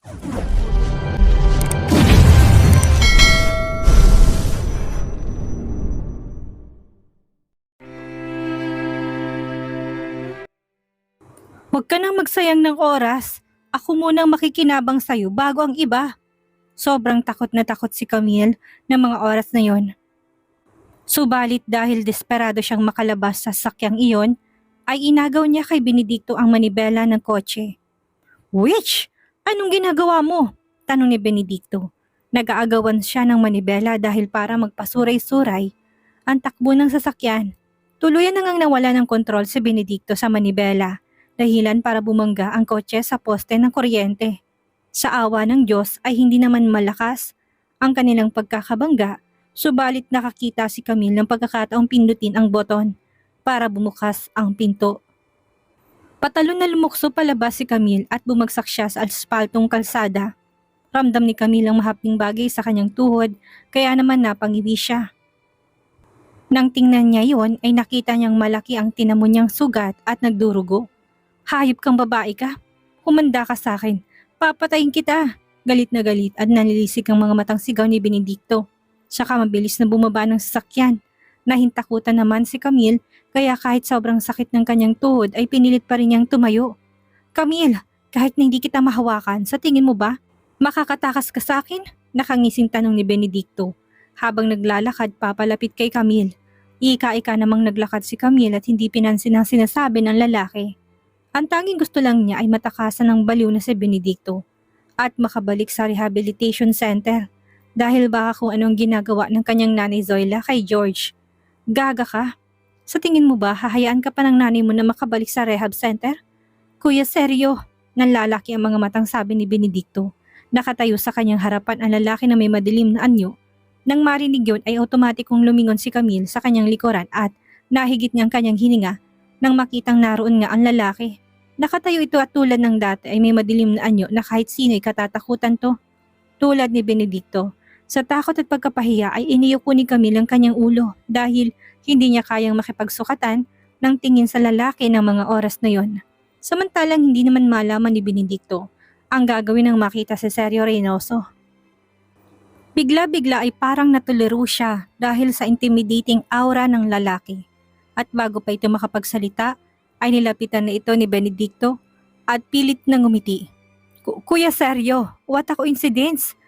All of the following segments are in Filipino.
Huwag ka nang magsayang ng oras. Ako munang makikinabang sa'yo bago ang iba. Sobrang takot na takot si Camille ng mga oras na yon. Subalit dahil desperado siyang makalabas sa sakyang iyon, ay inagaw niya kay Benedicto ang manibela ng kotse. Witch! Anong ginagawa mo? Tanong ni Benedicto. Nag-aagawan siya ng manibela dahil para magpasuray-suray ang takbo ng sasakyan. Tuluyan na ngang nawala ng kontrol si Benedicto sa manibela, dahilan para bumangga ang kotse sa poste ng kuryente. Sa awa ng Diyos ay hindi naman malakas ang kanilang pagkakabangga, subalit nakakita si Camille ng pagkakataong pindutin ang boton para bumukas ang pinto. Patalon na lumukso palabas si Camille at bumagsak siya sa aspaltong kalsada. Ramdam ni Camille ang mahapding bagay sa kanyang tuhod, kaya naman napangiwi siya. Nang tingnan niya yon ay nakita niyang malaki ang tinamo niyang sugat at nagdurugo. Hayop kang babae ka. Humanda ka sa akin. Papatayin kita. Galit na galit at nanilisik ang mga matang sigaw ni Benedicto. Saka mabilis na bumaba ng sasakyan. Nahintakutan naman si Camille, kaya kahit sobrang sakit ng kanyang tuhod ay pinilit pa rin niyang tumayo. Camille, kahit na hindi kita mahawakan, sa tingin mo ba makakatakas ka sa akin? Nakangising tanong ni Benedicto habang naglalakad papalapit kay Camille. Ika-ika namang naglakad si Camille at hindi pinansin ang sinasabi ng lalaki. Ang tanging gusto lang niya ay matakasan ng baliw na si Benedicto at makabalik sa rehabilitation center dahil baka kung anong ginagawa ng kanyang nanay Zoila kay George. Gaga ka? Sa tingin mo ba hahayaan ka pa ng nanay mo na makabalik sa rehab center? Kuya, seryo, nanlalaki ang mga matang sabi ni Benedicto. Nakatayo sa kanyang harapan ang lalaki na may madilim na anyo. Nang marinig yun ay otomatikong lumingon si Camille sa kanyang likuran at nahigit niyang kanyang hininga nang makitang naroon nga ang lalaki. Nakatayo ito at tulad ng dati ay may madilim na anyo na kahit sino'y katatakutan to. Tulad ni Benedicto, sa takot at pagkapahiya ay iniyuko ni Camille ang kanyang ulo dahil hindi niya kayang makipagsukatan ng tingin sa lalaki ng mga oras na yon. Samantalang hindi naman malaman ni Benedicto ang gagawin ng makita si Sergio Reynoso. Bigla-bigla ay parang natuliro siya dahil sa intimidating aura ng lalaki. At bago pa ito makapagsalita, ay nilapitan na ito ni Benedicto at pilit na ngumiti. Kuya Sergio, what a coincidence!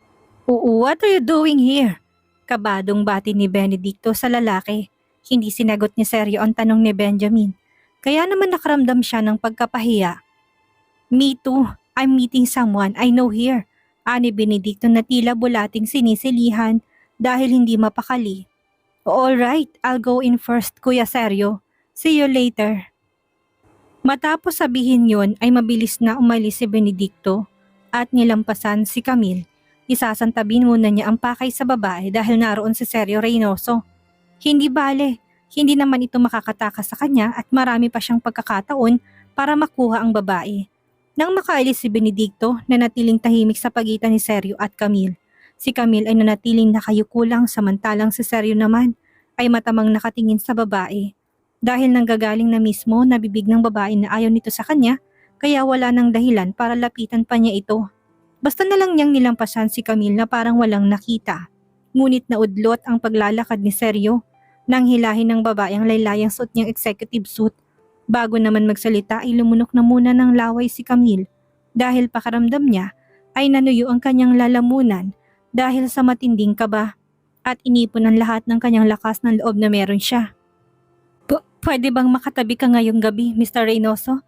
What are you doing here? Kabadong bati ni Benedicto sa lalaki. Hindi sinagot ni Sergio ang tanong ni Benjamin. Kaya naman nakaramdam siya ng pagkapahiya. Me too, I'm meeting someone I know here. Ani Benedicto na tila bulating sinisilihan dahil hindi mapakali. Alright, I'll go in first, Kuya Sergio. See you later. Matapos sabihin yon ay mabilis na umalis si Benedicto at nilampasan si Camille. Isasantabin muna niya ang pakay sa babae dahil naroon si Sergio Reynoso. Hindi bale, hindi naman ito makakatakas sa kanya at marami pa siyang pagkakataon para makuha ang babae. Nang makaalis si Benedicto, nanatiling tahimik sa pagitan ni Sergio at Camille. Si Camille ay nanatiling nakayuko lang samantalang si Sergio naman ay matamang nakatingin sa babae. Dahil nanggagaling na mismo na bibig ng babae na ayaw nito sa kanya, kaya wala nang dahilan para lapitan pa niya ito. Basta na lang niyang nilampasan si Camille na parang walang nakita. Ngunit naudlot ang paglalakad ni Sergio nang hilahin ng babae ang laylayang suot niyang executive suit. Bago naman magsalita ay lumunok na muna ng laway si Camille dahil pakaramdam niya ay nanuyo ang kanyang lalamunan dahil sa matinding kaba at inipon ang lahat ng kanyang lakas ng loob na meron siya. Pwede bang makatabi ka ngayong gabi, Mr. Reynoso?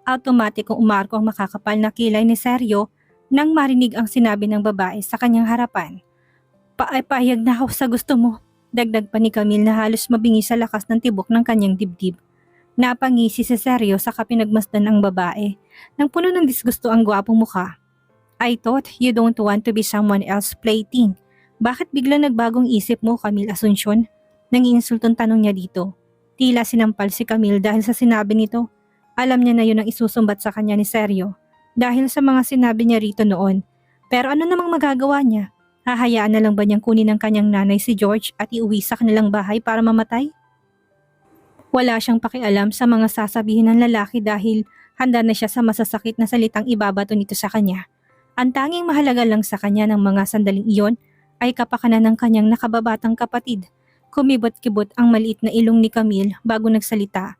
Automatikong umarko ang makakapal na kilay ni Sergio nang marinig ang sinabi ng babae sa kanyang harapan. Pahayag na ako sa gusto mo, dagdag pa ni Camille na halos mabingi sa lakas ng tibok ng kanyang dibdib. Napangisi si Sergio sa kapinagmasdan ng babae nang puno ng disgusto ang gwapong mukha. I thought you don't want to be someone else plaything. Bakit bigla nagbagong isip mo, Camille Asuncion? Nangiinsultong tanong niya dito. Tila sinampal si Camille dahil sa sinabi nito. Alam niya na yun ang isusumbat sa kanya ni Sergio dahil sa mga sinabi niya rito noon. Pero ano namang magagawa niya? Hahayaan na lang ba niyang kunin ng kanyang nanay si George at iuwi sa kanilang bahay para mamatay? Wala siyang pakialam sa mga sasabihin ng lalaki dahil handa na siya sa masasakit na salitang ibabato nito sa kanya. Ang tanging mahalaga lang sa kanya ng mga sandaling iyon ay kapakanan ng kanyang nakababatang kapatid. Kumibot-kibot ang maliit na ilong ni Camille bago nagsalita.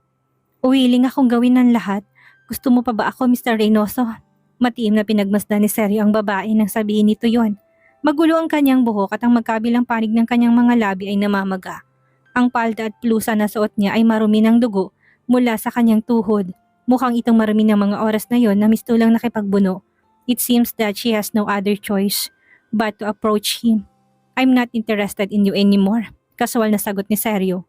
Willing akong gawin ng lahat. Gusto mo pa ba ako, Mr. Reynoso? Matiim na pinagmasdan ni Sergio ang babae nang sabihin nito yon. Magulo ang kanyang buhok at ang magkabilang panig ng kanyang mga labi ay namamaga. Ang palda at blusa na suot niya ay marumi ng dugo mula sa kanyang tuhod. Mukhang itong marumi ng mga oras na yon na mistulang nakipagbuno. It seems that she has no other choice but to approach him. I'm not interested in you anymore. Kasual na sagot ni Sergio.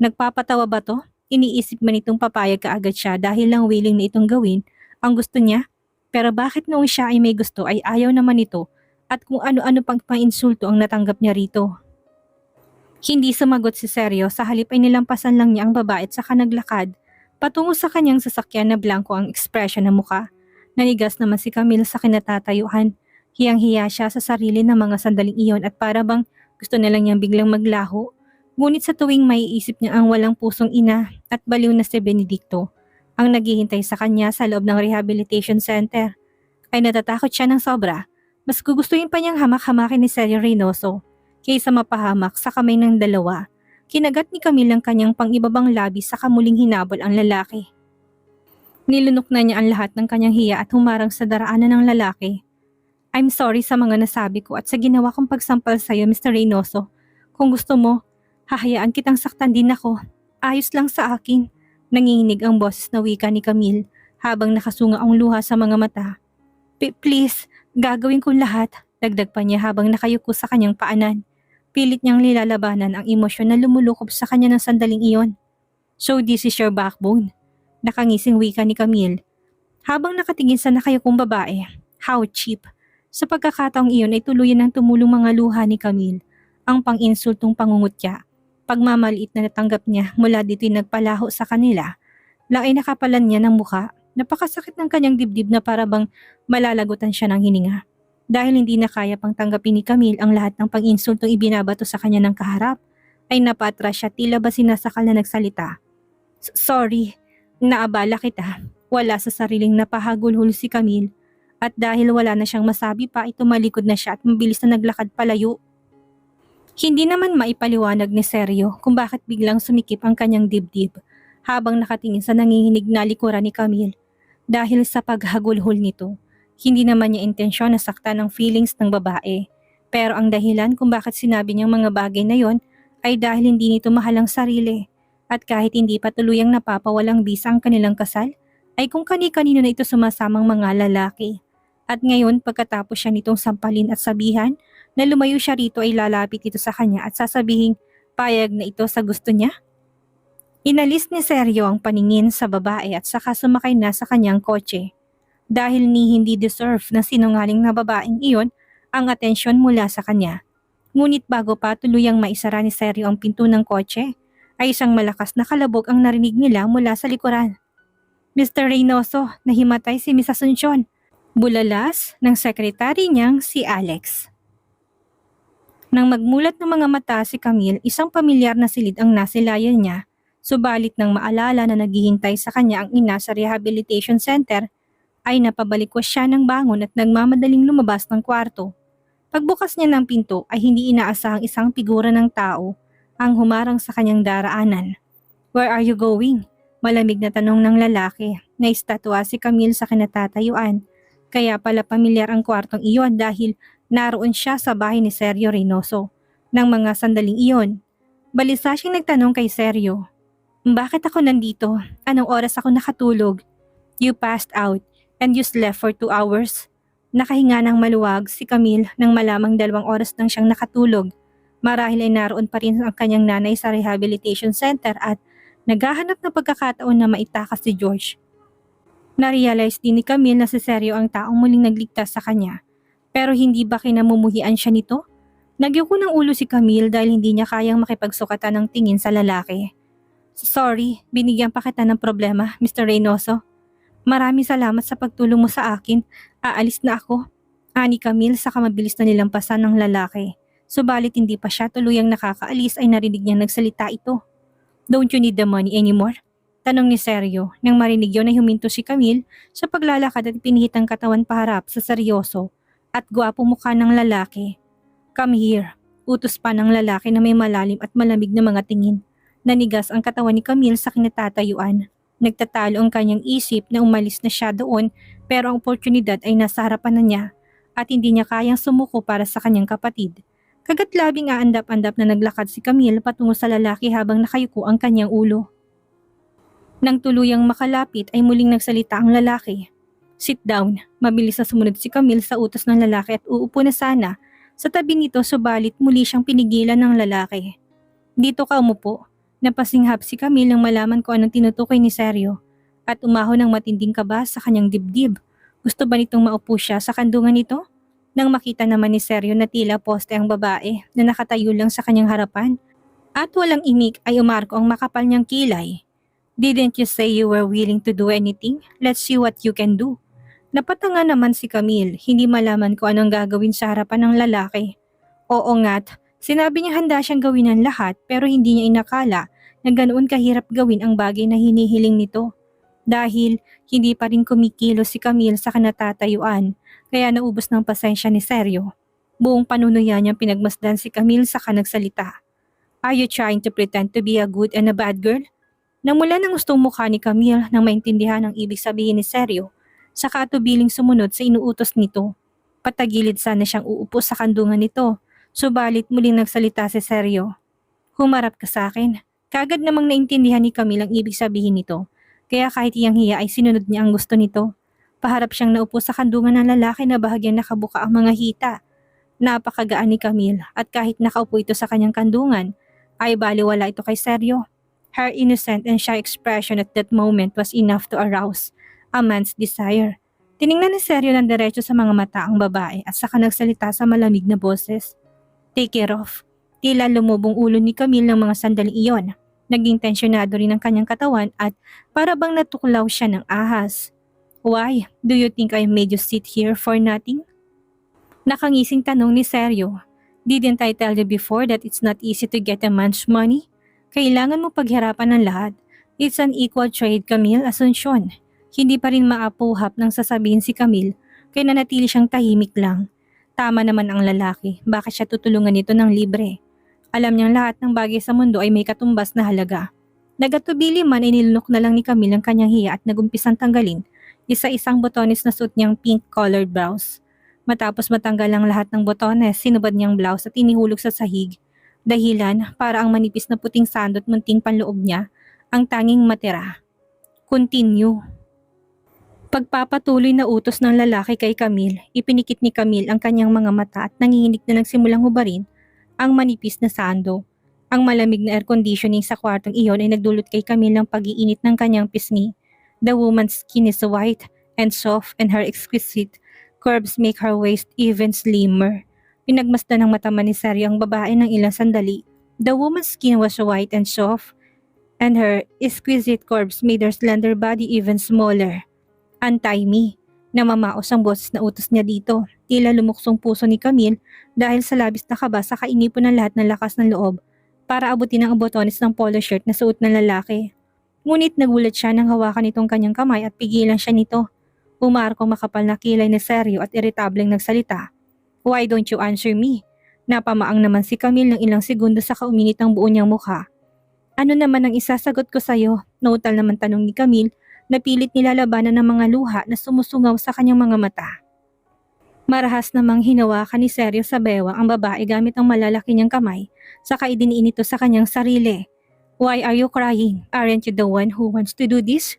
Nagpapatawa ba to? Iniisip man itong papayag kaagad siya dahil lang willing na itong gawin ang gusto niya? Pero bakit noong siya ay may gusto ay ayaw naman ito at kung ano-ano pang painsulto ang natanggap niya rito? Hindi sumagot si Sergio, sa halip ay nilampasan lang niya ang babae at saka naglakad patungo sa kanyang sasakyan na blanco ang ekspresyon ng muka. Nanigas naman si Camille sa kinatatayuan. Hiyang-hiya siya sa sarili ng mga sandaling iyon at para bang gusto na lang niyang biglang maglaho. Ngunit sa tuwing maiisip niya ang walang pusong ina at baliw na si Benedicto, ang naghihintay sa kanya sa loob ng rehabilitation center, ay natatakot siya ng sobra. Mas gugustuhin pa niyang hamak-hamakin ni Sergio Reynoso kaysa mapahamak sa kamay ng dalawa. Kinagat ni Camille ang kanyang pang-ibabang labi sa kamuling hinabol ang lalaki. Nilunok na niya ang lahat ng kanyang hiya at humarang sa daraanan ng lalaki. I'm sorry sa mga nasabi ko at sa ginawa kong pagsampal sa iyo, Mr. Reynoso. Kung gusto mo, hahayaan kitang saktan din ako. Ayos lang sa akin. Nanginginig ang boses na wika ni Camille habang nakasunga ang luha sa mga mata. Please, gagawin ko lahat. Dagdag pa niya habang nakayuko sa kanyang paanan. Pilit niyang nilalabanan ang emosyon na lumulukob sa kanya ng sandaling iyon. So this is your backbone? Nakangising wika ni Camille habang nakatingin sa nakayukong babae. How cheap. Sa pagkakataong iyon ay tuluyan ng tumulong mga luha ni Camille. Ang pang-insultong pangungutya. Pagmamaliit na natanggap niya mula dito'y nagpalaho sa kanila. Lang ay nakapalan niya ng muka. Napakasakit ng kanyang dibdib na para bang malalagutan siya ng hininga. Dahil hindi na kaya pang tanggapin ni Camille ang lahat ng pang-insultong ibinabato sa kanya ng kaharap, ay napatras siya tila ba sinasakal na nagsalita. Sorry, naabala kita. Wala sa sariling napahagulhol si Camille. At dahil wala na siyang masabi pa, ito malikod na siya at mabilis na naglakad palayo. Hindi naman maipaliwanag ni Sergio kung bakit biglang sumikip ang kanyang dibdib habang nakatingin sa nanginginig na likuran ni Camille. Dahil sa paghagulhol nito, hindi naman niya intensyon na saktan ang feelings ng babae. Pero ang dahilan kung bakit sinabi niyang mga bagay na yon ay dahil hindi nito mahal ang sarili. At kahit hindi pa tuluyang napapawalang bisa ang kanilang kasal, ay kung kani-kanino na ito sumasamang mga lalaki. At ngayon pagkatapos siya nitong sampalin at sabihan na lumayo siya rito ay lalapit ito sa kanya at sasabihing payag na ito sa gusto niya? Inalis ni Sergio ang paningin sa babae at saka sumakay na sa kanyang kotse. Dahil ni hindi deserve na sinungaling na babaeng iyon ang atensyon mula sa kanya. Ngunit bago pa tuluyang maisara ni Sergio ang pinto ng kotse, ay isang malakas na kalabog ang narinig nila mula sa likuran. Mr. Reynoso, nahimatay si Miss Asuncion. Bulalas ng sekretary niyang si Alex. Nang magmulat ng mga mata si Camille, isang pamilyar na silid ang nasilayan niya, subalit nang maalala na naghihintay sa kanya ang ina sa rehabilitation center, ay napabalikwas siya ng bangon at nagmamadaling lumabas ng kwarto. Pagbukas niya ng pinto ay hindi inaasahang isang figura ng tao ang humarang sa kanyang daraanan. Where are you going? Malamig na tanong ng lalaki. Naistatwa si Camille sa kinatatayuan. Kaya pala pamilyar ang kwartong iyon dahil naroon siya sa bahay ni Sergio Reynoso. Nang mga sandaling iyon, balisa siyang nagtanong kay Sergio. Bakit ako nandito? Anong oras ako nakatulog? You passed out and you slept for 2 hours. Nakahinga ng maluwag si Camille nang malamang 2 oras nang siyang nakatulog. Marahil ay naroon pa rin ang kanyang nanay sa rehabilitation center at naghahanap ng pagkakataon na maitakas si George. Narealize din ni Camille na si Sergio ang taong muling nagligtas sa kanya. Pero hindi ba kinamumuhian siya nito? Nagyuko ng ulo si Camille dahil hindi niya kayang makipagsukatan ng tingin sa lalaki. Sorry, binigyan pa kita ng problema, Mr. Reynoso. Maraming salamat sa pagtulong mo sa akin. Aalis na ako. Ani Camille sa mabilis na nilampasan ng lalaki. Subalit hindi pa siya tuluyang nakakaalis ay narinig niyang nagsalita ito. Don't you need the money anymore? Tanong ni Sergio nang marinig yun ay huminto si Camille sa paglalakad at pinihit ang katawan paharap sa seryoso at gwapo mukha ng lalaki. Come here. Utos pa ng lalaki na may malalim at malamig na mga tingin. Nanigas ang katawan ni Camille sa kinatatayuan. Nagtatalo ang kanyang isip na umalis na siya doon pero ang oportunidad ay nasa harapan na niya at hindi niya kayang sumuko para sa kanyang kapatid. Kagat-labing aandap-andap na naglakad si Camille patungo sa lalaki habang nakayuko ang kanyang ulo. Nang tuluyang makalapit ay muling nagsalita ang lalaki. Sit down. Mabilis na sumunod si Camille sa utos ng lalaki at uupo na sana sa tabi nito subalit muli siyang pinigilan ng lalaki. Dito ka umupo. Napasinghap si Camille nang malaman ko anong tinutukoy ni Sergio at umahon ng matinding kaba sa kanyang dibdib. Gusto ba nitong maupo siya sa kandungan nito? Nang makita naman ni Sergio na tila poste ang babae na nakatayo lang sa kanyang harapan at walang imik ay umarko ang makapal niyang kilay. Didn't you say you were willing to do anything? Let's see what you can do. Napatanga naman si Camille, hindi malaman ko anong gagawin sa harapan ng lalaki. Oo nga't, sinabi niya handa siyang gawin ang lahat pero hindi niya inakala na ganoon kahirap gawin ang bagay na hinihiling nito. Dahil hindi pa rin kumikilos si Camille sa kinatatayuan, kaya naubos ng pasensya ni Sergio. Buong panunuyan niyang pinagmasdan si Camille saka nagsalita. Are you trying to pretend to be a good and a bad girl? Namula ng gustong mukha ni Camille nang maintindihan ang ibig sabihin ni Sergio, saka tubiling sumunod sa inuutos nito. Patagilid sana siyang uupo sa kandungan nito, subalit muling nagsalita si Sergio. Humarap ka sa akin. Kagad namang naintindihan ni Camille ang ibig sabihin nito, kaya kahit hiyang-hiya ay sinunod niya ang gusto nito. Paharap siyang naupo sa kandungan ng lalaki na bahagyang nakabuka ang mga hita. Napakagaan ni Camille at kahit nakaupo ito sa kanyang kandungan, ay baliwala ito kay Sergio. Her innocent and shy expression at that moment was enough to arouse a man's desire. Tiningnan ni Sergio ng diretso sa mga mata ang babae at saka nagsalita sa malamig na boses. Take care of. Tila lumubong ulo ni Camille ng mga sandaling iyon. Naging tensyonado rin ang kanyang katawan at para bang natuklaw siya ng ahas. Why? Do you think I made you sit here for nothing? Nakangising tanong ni Sergio. Didn't I tell you before that it's not easy to get a man's money? Kailangan mo paghirapan ng lahat. It's an equal trade, Camille Asuncion. Hindi pa rin maapuhap nang sasabihin si Camille, kaya nanatili siyang tahimik lang. Tama naman ang lalaki, bakit siya tutulungan nito ng libre? Alam niyang lahat ng bagay sa mundo ay may katumbas na halaga. Nagatubili man ay nilunok na lang ni Camille ang kanyang hiya at nagumpisang tanggalin isa-isang botones na suot niyang pink-colored blouse. Matapos matanggal ang lahat ng botones, sinubad niyang blouse at inihulog sa sahig. Dahilan para ang manipis na puting sandot munting panloob niya ang tanging matira. Continue. Pagpapatuloy na utos ng lalaki kay Camille, ipinikit ni Camille ang kanyang mga mata at nanginginig na nagsimulang hubarin ang manipis na sando. Ang malamig na air conditioning sa kwartong iyon ay nagdulot kay Camille ng pag-iinit ng kanyang pisngi. The woman's skin is white and soft and her exquisite curves make her waist even slimmer. Pinagmasdan ng mata ni Sergio ang babae ng ilang sandali. The woman's skin was white and soft and her exquisite curves made her slender body even smaller. Untie me. Namamaos ang boses na utos niya dito. Tila lumuksong puso ni Camille dahil sa labis na kaba sa kainipon ng lahat ng lakas ng loob para abutin ang botones ng polo shirt na suot ng lalaki. Ngunit nagulat siya nang hawakan itong kanyang kamay at pigilan siya nito. Umarkong makapal na kilay ni Sergio at iritableng nagsalita. Why don't you answer me? Napamaang naman si Camille ng ilang segundo sa kauminit ng buo niyang mukha. Ano naman ang isasagot ko sa'yo? Nautal naman tanong ni Camille na pilit nilalabanan ng mga luha na sumusungaw sa kanyang mga mata. Marahas namang hinawakan ni Sergio sa bewang ang babae gamit ang malalaki niyang kamay, saka idiniin ito sa kanyang sarili. Why are you crying? Aren't you the one who wants to do this?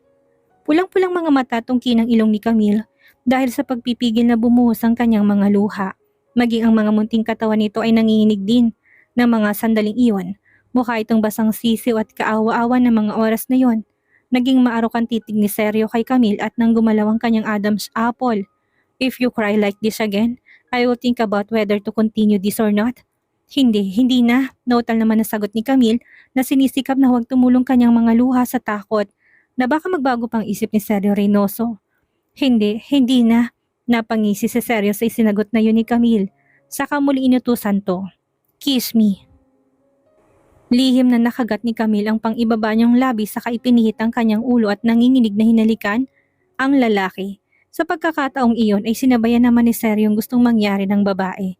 Pulang-pulang mga mata tungki ng ilong ni Camille dahil sa pagpipigil na bumuhos ang kanyang mga luha. Maging ang mga munting katawan nito ay nanginginig din ng mga sandaling iyon. Mukha itong basang sisiw at kaawa-awa ng mga oras na yon. Naging maarok ang titig ni Sergio kay Camille at nang gumalaw ang kanyang Adam's apple. If you cry like this again, I will think about whether to continue this or not. Hindi na. Nautal naman ang sagot ni Camille na sinisikap na huwag tumulong kanyang mga luha sa takot na baka magbago pang isip ni Sergio Reynoso. Hindi na. Napangisi si Sergio sa isinagot na yun ni Camille. Saka muli inutusan to. Kiss me. Lihim na nakagat ni Camille ang pang-ibaba niyang labi saka ipinihit ang kanyang ulo at nanginginig na hinalikan ang lalaki. Sa pagkakataong iyon ay sinabayan naman ni Seryo yung gustong mangyari ng babae.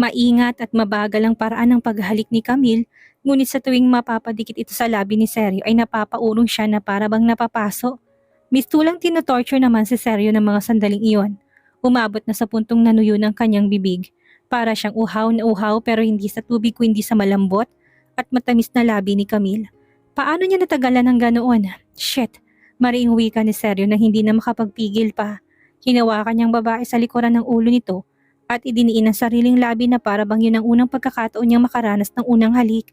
Maingat at mabagal ang paraan ng paghalik ni Camille, ngunit sa tuwing mapapadikit ito sa labi ni Seryo ay napapaurong siya na para bang napapaso. Mistulang tinotorture naman si Seryo ng mga sandaling iyon. Umabot na sa puntong nanuyo ng kanyang bibig. Para siyang uhaw na uhaw pero hindi sa tubig kundi sa malambot at matamis na labi ni Camille. Paano niya natagalan ng ganoon? Shit! Mariing wika ni Seryo na hindi na makapagpigil pa. Hinawakan niyang babae sa likuran ng ulo nito at idiniin ang sariling labi na para bang yun ang unang pagkakataon niyang makaranas ng unang halik.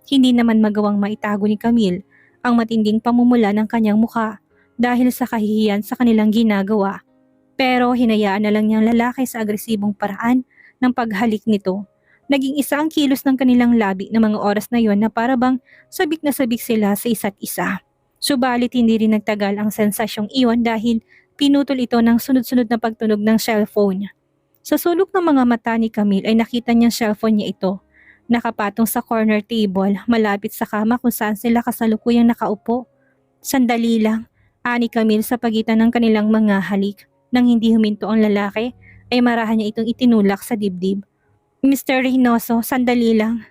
Hindi naman magawang maitago ni Camille ang matinding pamumula ng kanyang mukha dahil sa kahihiyan sa kanilang ginagawa. Pero hinayaan na lang niyang lalaki sa agresibong paraan ng paghalik nito. Naging isa ang kilos ng kanilang labi ng mga oras na yon na para bang sabik na sabik sila sa isa't isa. Subalit hindi rin nagtagal ang sensasyong iyon dahil pinutol ito ng sunod-sunod na pagtunog ng cellphone. Sa sulok ng mga mata ni Camille ay nakita niyang cellphone niya ito. Nakapatong sa corner table malapit sa kama kung saan sila kasalukuyang nakaupo. Sandali lang, ani Camille sa pagitan ng kanilang mga halik. Nang hindi huminto ang lalaki ay marahan niya itong itinulak sa dibdib. Mr. Reynoso, sandali lang.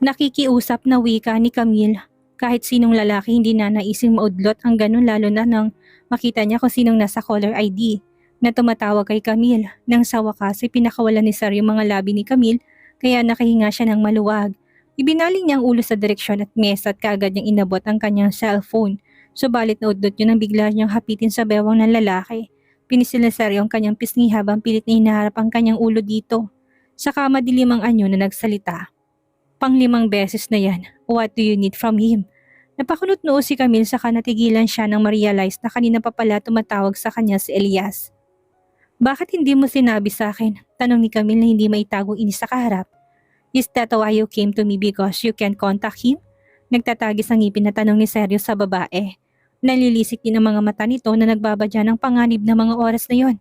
Nakikiusap na wika ni Camille. Kahit sinong lalaki hindi na naising maudlot ang ganun lalo na nang makita niya kung sinong nasa caller ID na tumatawag kay Camille. Nang sa wakas ay pinakawalan ni Sir yung mga labi ni Camille kaya nakahinga siya ng maluwag. Ibinaling niya ang ulo sa direksyon at mesa at kaagad niyang inabot ang kanyang cellphone. Subalit naudlot yun nang bigla niyang hapitin sa bewang ng lalaki. Pinisil ni Sir ang kanyang pisngi habang pilit na hinaharap ang kanyang ulo dito. Saka madilim ang anyo na nagsalita. Pang-5 beses na yan. What do you need from him? Napakunot noo si Camille saka natigilan siya nang ma-realize na kanina pa pala tumatawag sa kanya si Elias. Bakit hindi mo sinabi sa akin? Tanong ni Camille na hindi maitagong inis sa kaharap. Is that why you came to me because you can contact him? Nagtatagis ang ngipin na tanong ni Seryo sa babae. Nalilisik din ang mga mata nito na nagbabadya ng panganib na mga oras na yon.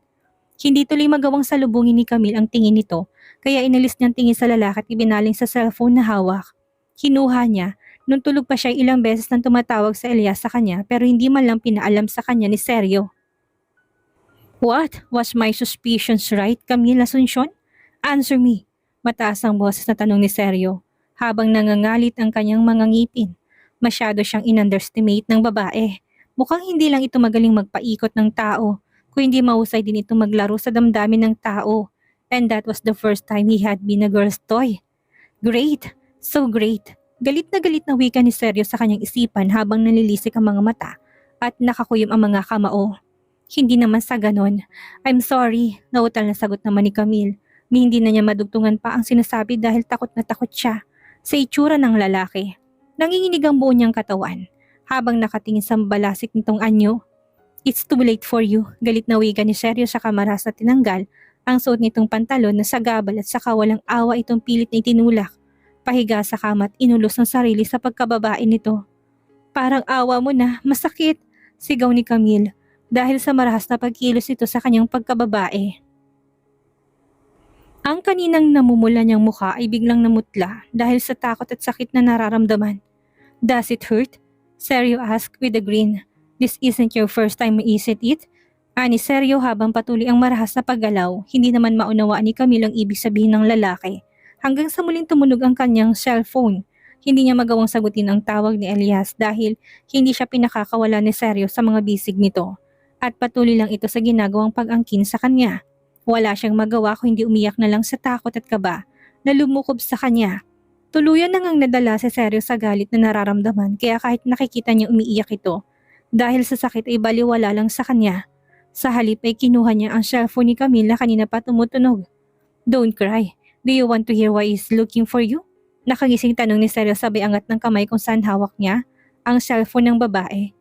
Hindi tuloy magawang salubungin ni Camille ang tingin nito kaya inalis niyang tingin sa lalaki at ibinaling sa cellphone na hawak. Kinuha niya nung tulog pa siya ilang beses nang tumatawag sa Elias sa kanya pero hindi man lang pinaalam sa kanya ni Seryo. What? Was my suspicions right, Camille Asuncion? Answer me. Mataas ang boses na tanong ni Seryo habang nangangalit ang kanyang mga ngipin. Masyado siyang in-underestimate ng babae. Mukhang hindi lang ito magaling magpaikot ng tao, kung hindi mahusay din ito maglaro sa damdamin ng tao. And that was the first time he had been a girl's toy. Great! So great! Galit na wika ni Seryo sa kanyang isipan habang nalilisik ang mga mata at nakakuyom ang mga kamao. Hindi naman sa ganon. I'm sorry, nautal na sagot naman ni Camille. Hindi na niya madugtungan pa ang sinasabi dahil takot na takot siya sa itsura ng lalaki. Nanginginig ang buo niyang katawan habang nakatingin sa balasik nitong anyo. It's too late for you, galit na wika ni Seryo sa kamaras na tinanggal ang suot nitong pantalon na sagabal at saka walang awa itong pilit na itinulak. Pahiga sa kama at inulos ng sarili sa pagkababae nito. Parang awa mo na, masakit, sigaw ni Camille dahil sa marahas na pagkilos ito sa kanyang pagkababae. Ang kaninang namumula niyang mukha ay biglang namutla dahil sa takot at sakit na nararamdaman. Does it hurt? Seryo asked with a grin. This isn't your first time, isn't it? Ani Seryo habang patuloy ang marahas na paggalaw, hindi naman maunawaan ni Camille ang ibig sabihin ng lalaki. Hanggang sa muling tumunog ang kanyang cellphone. Hindi niya magawang sagutin ang tawag ni Elias dahil hindi siya pinakakawala ni Seryo sa mga bisig nito. At patuloy lang ito sa ginagawang pag-angkin sa kanya. Wala siyang magawa kung hindi umiyak na lang sa takot at kaba na lumukob sa kanya. Tuluyan na ngang nadala si Seryo sa galit na nararamdaman kaya kahit nakikita niya umiiyak ito, dahil sa sakit ay baliwala lang sa kanya. Sa halip ay kinuha niya ang cellphone ni Camille na kanina pa tumutunog. Don't cry. Do you want to hear why he's looking for you? Nakangising tanong ni Seryo sabay angat ng kamay kung saan hawak niya ang cellphone ng babae.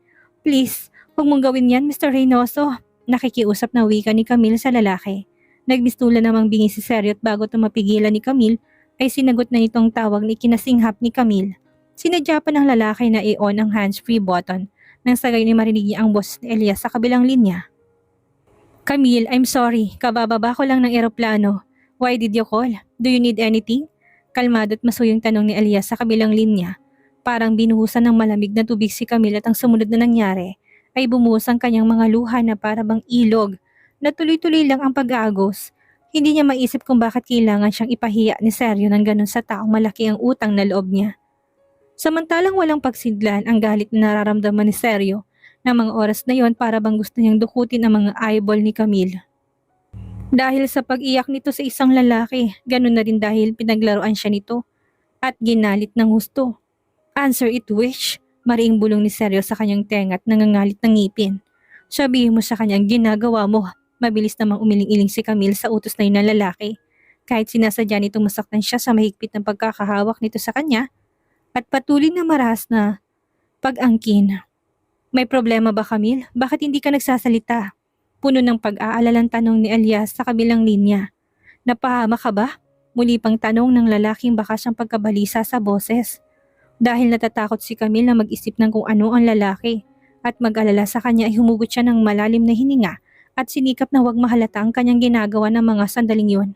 Please, huwag mong gawin yan, Mr. Reynoso. Nakikiusap na wika ni Camille sa lalaki. Nagmistula namang bingi si Seryo at bago tumapigilan ni Camille ay sinagot na nitong tawag ni kinasinghap ni Camille. Sinadya pa ng lalaki na i-on ang hands-free button nang sagay ni marinig niya ang boses ni Elias sa kabilang linya. Camille, I'm sorry. Kabababa ko lang ng eroplano. Why did you call? Do you need anything? Kalmado at masuyong tanong ni Elias sa kabilang linya. Parang binuhusan ng malamig na tubig si Camille at ang sumunod na nangyari ay bumuhos ang kanyang mga luha na para bang ilog na tuloy-tuloy lang ang pag-aagos. Hindi niya maisip kung bakit kailangan siyang ipahiya ni Seryo ng ganun sa taong malaki ang utang na loob niya. Samantalang walang pagsidlan ang galit na nararamdaman ni Seryo ng mga oras na yon para bang gusto niyang dukutin ang mga eyeball ni Camille. Dahil sa pag-iyak nito sa isang lalaki, ganun na rin dahil pinaglaruan siya nito at ginalit ng husto. Answer it wish, mariing bulong ni Seryo sa kanyang tenga at nangangalit ng ngipin. Sabihin mo sa kanyang ginagawa mo. Mabilis namang umiling-iling si Camille sa utos na yun ng lalaki. Kahit sinasadya nitong masaktan siya sa mahigpit ng pagkakahawak nito sa kanya at patuloy na marahas na pag-angkin. May problema ba, Camille? Bakit hindi ka nagsasalita? Puno ng pag-aalalang tanong ni Elias sa kabilang linya. Napahama ka ba? Muli pang tanong ng lalaking bakas ang pagkabalisa sa boses. Dahil natatakot si Camille na mag-isip ng kung ano ang lalaki at mag-alala sa kanya ay humugot siya ng malalim na hininga at sinikap na huwag mahalata ang kanyang ginagawa ng mga sandaling yun.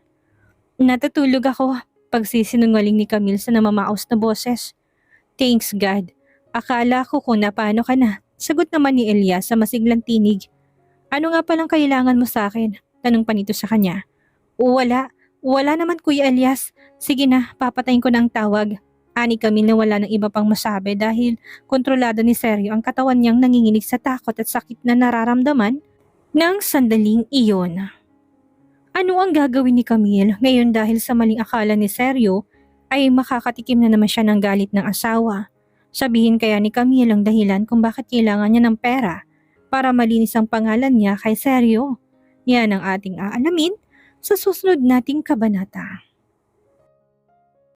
Natutulog ako, pagsisinungaling ni Camille sa namamaos na boses. Thanks God. Akala ko kung napano ka na. Sagot naman ni Elias sa masiglang tinig. Ano nga palang kailangan mo sa akin? Tanong pa nito sa kanya. Wala naman Kuya Elias. Sige na, papatayin ko na ang tawag. Ani Camille na wala ng iba pang masabi dahil kontrolado ni Seryo ang katawan niyang nanginginig sa takot at sakit na nararamdaman ng sandaling iyon. Ano ang gagawin ni Camille ngayon dahil sa maling akala ni Seryo ay makakatikim na naman siya ng galit ng asawa? Sabihin kaya ni Camille ang dahilan kung bakit kailangan niya ng pera para malinis ang pangalan niya kay Seryo. Yan ang ating aalamin sa susunod nating kabanata.